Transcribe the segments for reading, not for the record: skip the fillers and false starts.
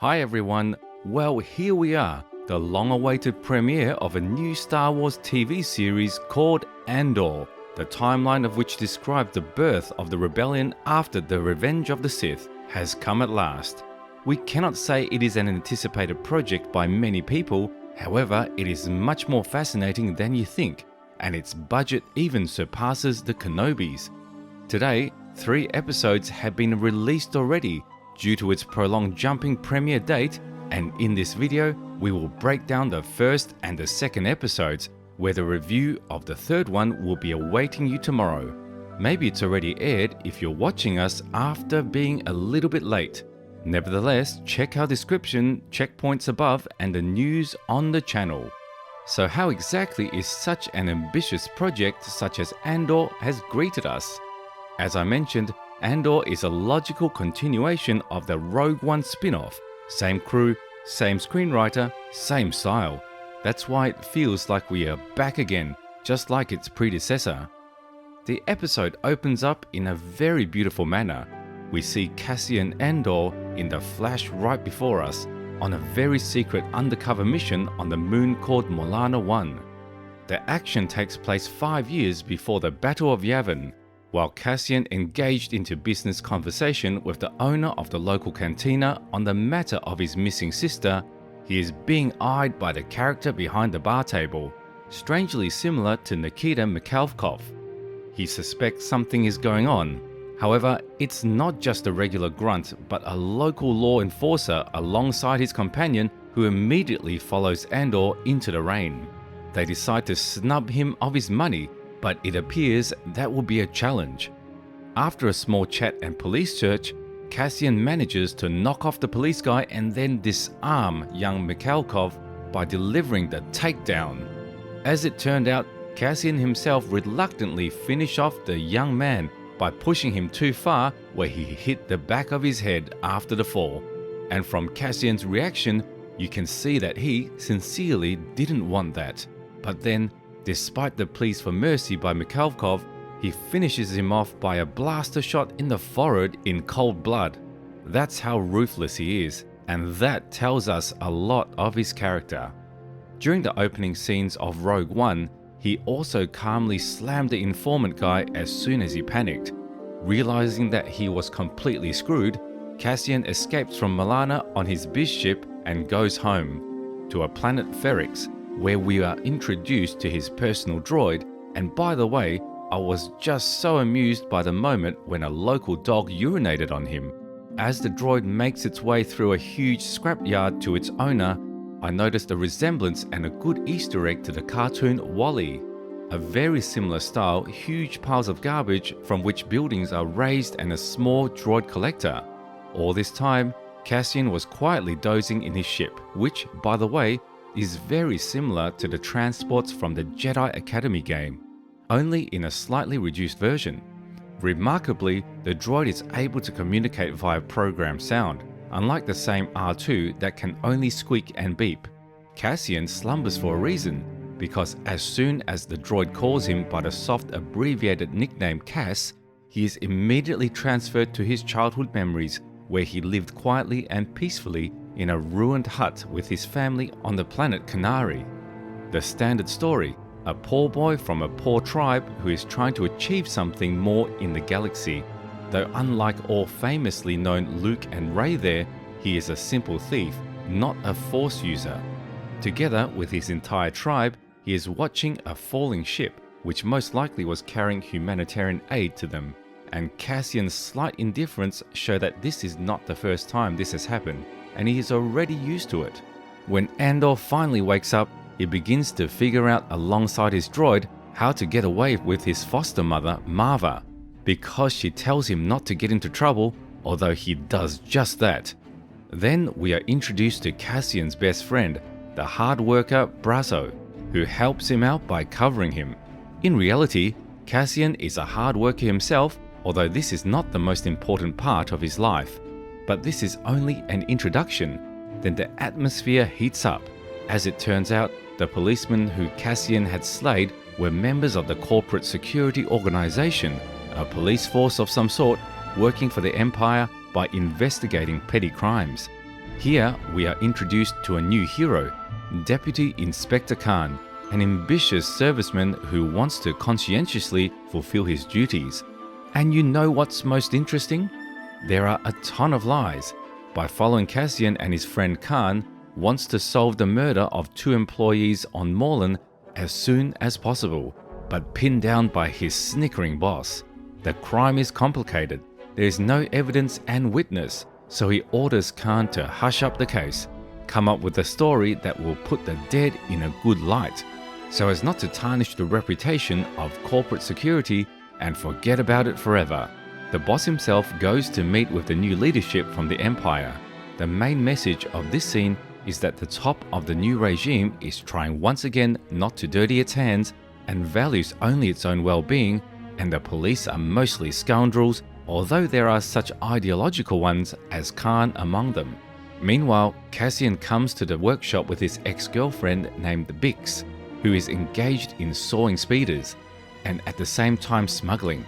Hi everyone, well here we are, the long-awaited premiere of a new Star Wars TV series called Andor, the timeline of which describes the birth of the rebellion after the Revenge of the Sith has come at last. We cannot say it is an anticipated project by many people, however it is much more fascinating than you think, and its budget even surpasses the Kenobis. Today, 3 episodes have been released already due to its prolonged jumping premiere date, and in this video we will break down the first and the second episodes, where the review of the third one will be awaiting you tomorrow. Maybe it's already aired if you're watching us after being a little bit late. Nevertheless, check our description, checkpoints above, and the news on the channel. So how exactly is such an ambitious project such as Andor has greeted us? As I mentioned, Andor is a logical continuation of the Rogue One spin-off. Same crew, same screenwriter, same style. That's why it feels like we are back again, just like its predecessor. The episode opens up in a very beautiful manner. We see Cassian Andor in the flash right before us, on a very secret undercover mission on the moon called Molana 1. The action takes place 5 years before the Battle of Yavin. While Cassian engaged into business conversation with the owner of the local cantina on the matter of his missing sister, he is being eyed by the character behind the bar table, strangely similar to Nikita Mikhalkov. He suspects something is going on. However, it's not just a regular grunt, but a local law enforcer alongside his companion who immediately follows Andor into the rain. They decide to snub him of his money, but it appears that will be a challenge. After a small chat and police search, Cassian manages to knock off the police guy and then disarm young Mikhalkov by delivering the takedown. As it turned out, Cassian himself reluctantly finished off the young man by pushing him too far, where he hit the back of his head after the fall. And from Cassian's reaction, you can see that he sincerely didn't want that. But then, despite the pleas for mercy by Mikhalkov, he finishes him off by a blaster shot in the forehead in cold blood. That's how ruthless he is, and that tells us a lot of his character. During the opening scenes of Rogue One, he also calmly slammed the informant guy as soon as he panicked. Realizing that he was completely screwed, Cassian escapes from Molana on his biz ship and goes home, to a planet Ferrix, where we are introduced to his personal droid. And by the way, I was just so amused by the moment when a local dog urinated on him. As the droid makes its way through a huge scrapyard to its owner, I noticed a resemblance and a good Easter egg to the cartoon WALL-E. A very similar style, huge piles of garbage from which buildings are raised and a small droid collector. All this time, Cassian was quietly dozing in his ship, which, by the way, is very similar to the transports from the Jedi Academy game, only in a slightly reduced version. Remarkably, the droid is able to communicate via programmed sound, unlike the same R2 that can only squeak and beep. Cassian slumbers for a reason, because as soon as the droid calls him by the soft abbreviated nickname Cass, he is immediately transferred to his childhood memories, where he lived quietly and peacefully in a ruined hut with his family on the planet Canary. The standard story, a poor boy from a poor tribe who is trying to achieve something more in the galaxy. Though unlike all famously known Luke and Rey there, he is a simple thief, not a Force user. Together with his entire tribe, he is watching a falling ship, which most likely was carrying humanitarian aid to them. And Cassian's slight indifference show that this is not the first time this has happened, and he is already used to it. When Andor finally wakes up, he begins to figure out alongside his droid how to get away with his foster mother, Marva, because she tells him not to get into trouble, although he does just that. Then we are introduced to Cassian's best friend, the hard worker Brasso, who helps him out by covering him. In reality, Cassian is a hard worker himself, although this is not the most important part of his life. But this is only an introduction. Then the atmosphere heats up. As it turns out, the policemen who Cassian had slayed were members of the corporate security organization, a police force of some sort working for the Empire by investigating petty crimes. Here we are introduced to a new hero, Deputy Inspector Khan, an ambitious serviceman who wants to conscientiously fulfill his duties. And you know what's most interesting? There are a ton of lies. By following Cassian and his friend Khan, wants to solve the murder of 2 employees on Morlan as soon as possible, but pinned down by his snickering boss. The crime is complicated. There is no evidence and witness, so he orders Khan to hush up the case, come up with a story that will put the dead in a good light, so as not to tarnish the reputation of corporate security and forget about it forever. The boss himself goes to meet with the new leadership from the Empire. The main message of this scene is that the top of the new regime is trying once again not to dirty its hands and values only its own well-being, and the police are mostly scoundrels, although there are such ideological ones as Khan among them. Meanwhile, Cassian comes to the workshop with his ex-girlfriend named Bix, who is engaged in sawing speeders and at the same time smuggling.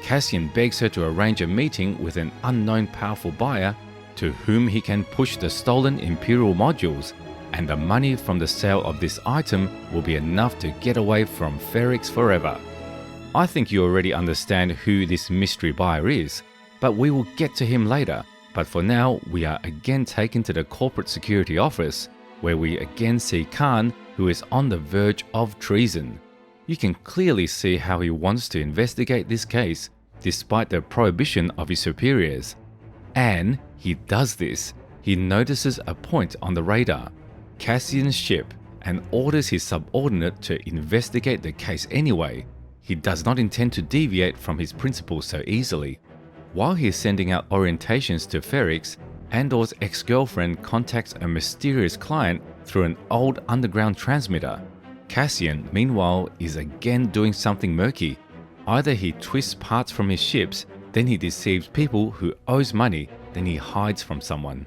Cassian begs her to arrange a meeting with an unknown powerful buyer to whom he can push the stolen Imperial modules, and the money from the sale of this item will be enough to get away from Ferrix forever. I think you already understand who this mystery buyer is, but we will get to him later. But for now, we are again taken to the corporate security office, where we again see Khan, who is on the verge of treason. You can clearly see how he wants to investigate this case, despite the prohibition of his superiors. And he does this. He notices a point on the radar, Cassian's ship, and orders his subordinate to investigate the case anyway. He does not intend to deviate from his principles so easily. While he is sending out orientations to Ferrix, Andor's ex-girlfriend contacts a mysterious client through an old underground transmitter. Cassian, meanwhile, is again doing something murky. Either he twists parts from his ships, then he deceives people who owes money, then he hides from someone.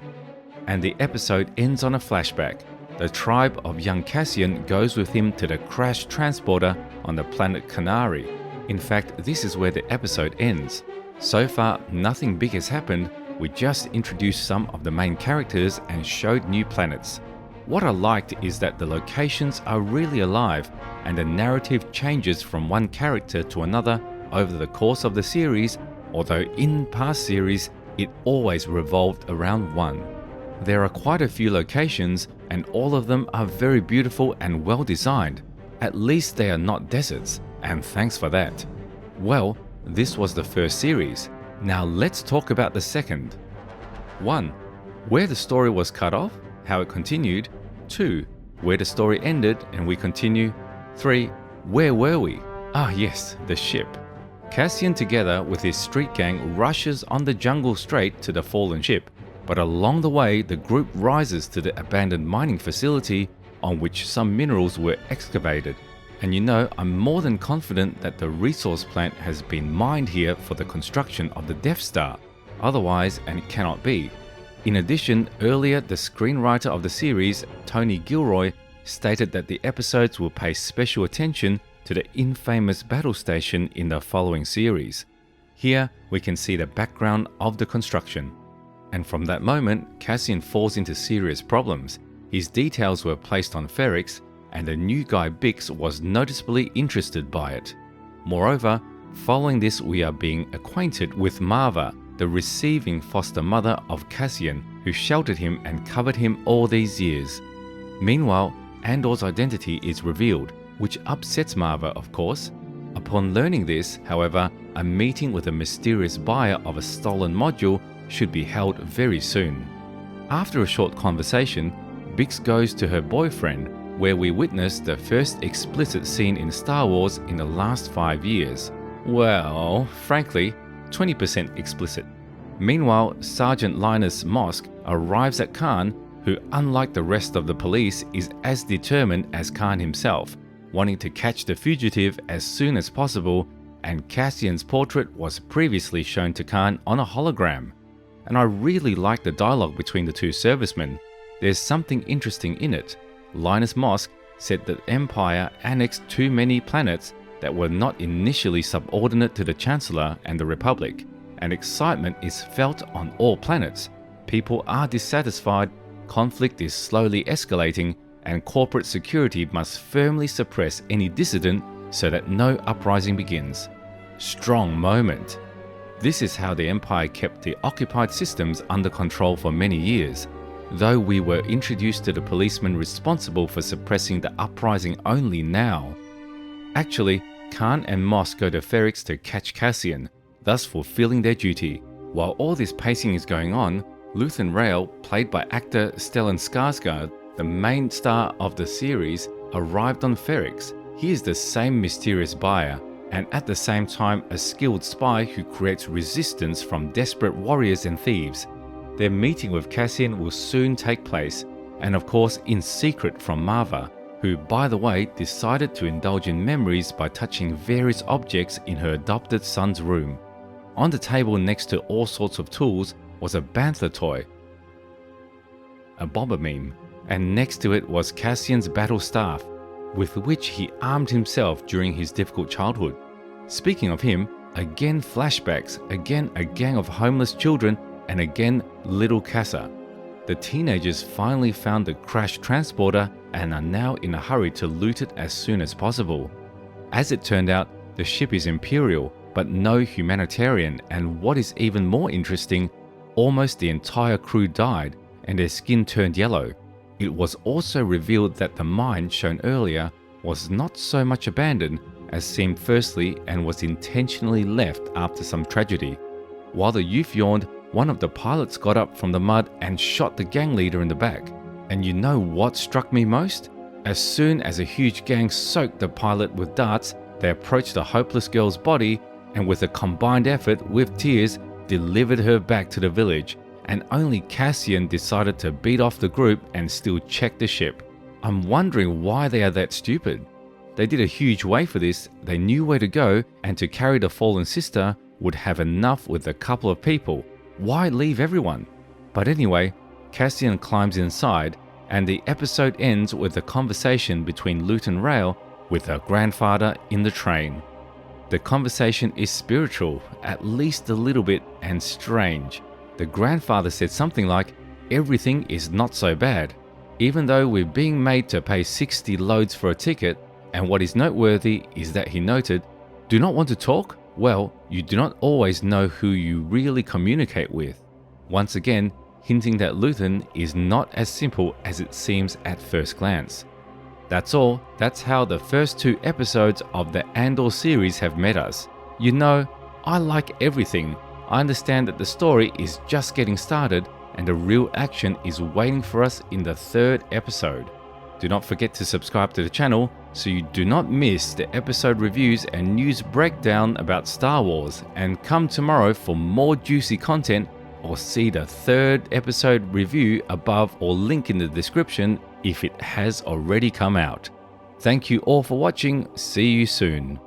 And the episode ends on a flashback. The tribe of young Cassian goes with him to the crashed transporter on the planet Canary. In fact, this is where the episode ends. So far, nothing big has happened. We just introduced some of the main characters and showed new planets. What I liked is that the locations are really alive, and the narrative changes from one character to another over the course of the series, although in past series it always revolved around one. There are quite a few locations, and all of them are very beautiful and well designed. At least they are not deserts, and thanks for that. Well, this was the first series. Now let's talk about the second. 1. Where the story was cut off, how it continued. 2. Where the story ended and we continue. 3. Where were we? Ah yes, the ship. Cassian, together with his street gang, rushes on the jungle straight to the fallen ship, but along the way the group rises to the abandoned mining facility on which some minerals were excavated. And you know, I'm more than confident that the resource plant has been mined here for the construction of the Death Star. Otherwise, and it cannot be. In addition, earlier the screenwriter of the series, Tony Gilroy, stated that the episodes will pay special attention to the infamous battle station in the following series. Here, we can see the background of the construction. And from that moment, Cassian falls into serious problems. His details were placed on Ferrix, and the new guy Bix was noticeably interested by it. Moreover, following this we are being acquainted with Marva, the receiving foster mother of Cassian, who sheltered him and covered him all these years. Meanwhile, Andor's identity is revealed, which upsets Marva, of course. Upon learning this, however, a meeting with a mysterious buyer of a stolen module should be held very soon. After a short conversation, Bix goes to her boyfriend, where we witness the first explicit scene in Star Wars in the last 5 years. Well, frankly, 20% explicit. Meanwhile, Sergeant Linus Mosk arrives at Khan, who, unlike the rest of the police, is as determined as Khan himself, wanting to catch the fugitive as soon as possible, and Cassian's portrait was previously shown to Khan on a hologram. And I really like the dialogue between the two servicemen. There's something interesting in it. Linus Mosk said that Empire annexed too many planets that were not initially subordinate to the Chancellor and the Republic, and excitement is felt on all planets. People are dissatisfied conflict is slowly escalating and corporate security must firmly suppress any dissident so that no uprising begins. Strong moment. This is how the Empire kept the occupied systems under control for many years, though we were introduced to the policemen responsible for suppressing the uprising only now. Actually, Khan and Moss go to Ferrix to catch Cassian, thus fulfilling their duty. While all this pacing is going on, Luthen Rael, played by actor Stellan Skarsgård, the main star of the series, arrived on Ferrix. He is the same mysterious buyer, and at the same time a skilled spy who creates resistance from desperate warriors and thieves. Their meeting with Cassian will soon take place, and of course in secret from Maarva, who, by the way, decided to indulge in memories by touching various objects in her adopted son's room. On the table next to all sorts of tools was a bantha toy, a Boba meme, and next to it was Cassian's battle staff, with which he armed himself during his difficult childhood. Speaking of him, again flashbacks, again a gang of homeless children, and again little Cassa. The teenagers finally found the crashed transporter and are now in a hurry to loot it as soon as possible. As it turned out, the ship is Imperial, but no humanitarian, and what is even more interesting, almost the entire crew died and their skin turned yellow. It was also revealed that the mine shown earlier was not so much abandoned as seemed firstly and was intentionally left after some tragedy. While the youth yawned, one of the pilots got up from the mud and shot the gang leader in the back. And you know what struck me most? As soon as a huge gang soaked the pilot with darts, they approached the hopeless girl's body and with a combined effort with tears delivered her back to the village, and only Cassian decided to beat off the group and still check the ship. I'm wondering why they are that stupid. They did a huge way for this, they knew where to go, and to carry the fallen sister would have enough with a couple of people. Why leave everyone? But anyway, Cassian climbs inside, and the episode ends with a conversation between Luthen Rael with her grandfather in the train. The conversation is spiritual, at least a little bit, and strange. The grandfather said something like, "Everything is not so bad," even though we're being made to pay 60 loads for a ticket, and what is noteworthy is that he noted, "Do not want to talk? Well, you do not always know who you really communicate with." Once again, hinting that Luthen is not as simple as it seems at first glance. That's all. That's how the first 2 episodes of the Andor series have met us. You know, I like everything. I understand that the story is just getting started and the real action is waiting for us in the 3rd episode. Do not forget to subscribe to the channel so you do not miss the episode reviews and news breakdown about Star Wars, and come tomorrow for more juicy content, or see the 3rd episode review above or link in the description if it has already come out. Thank you all for watching. See you soon.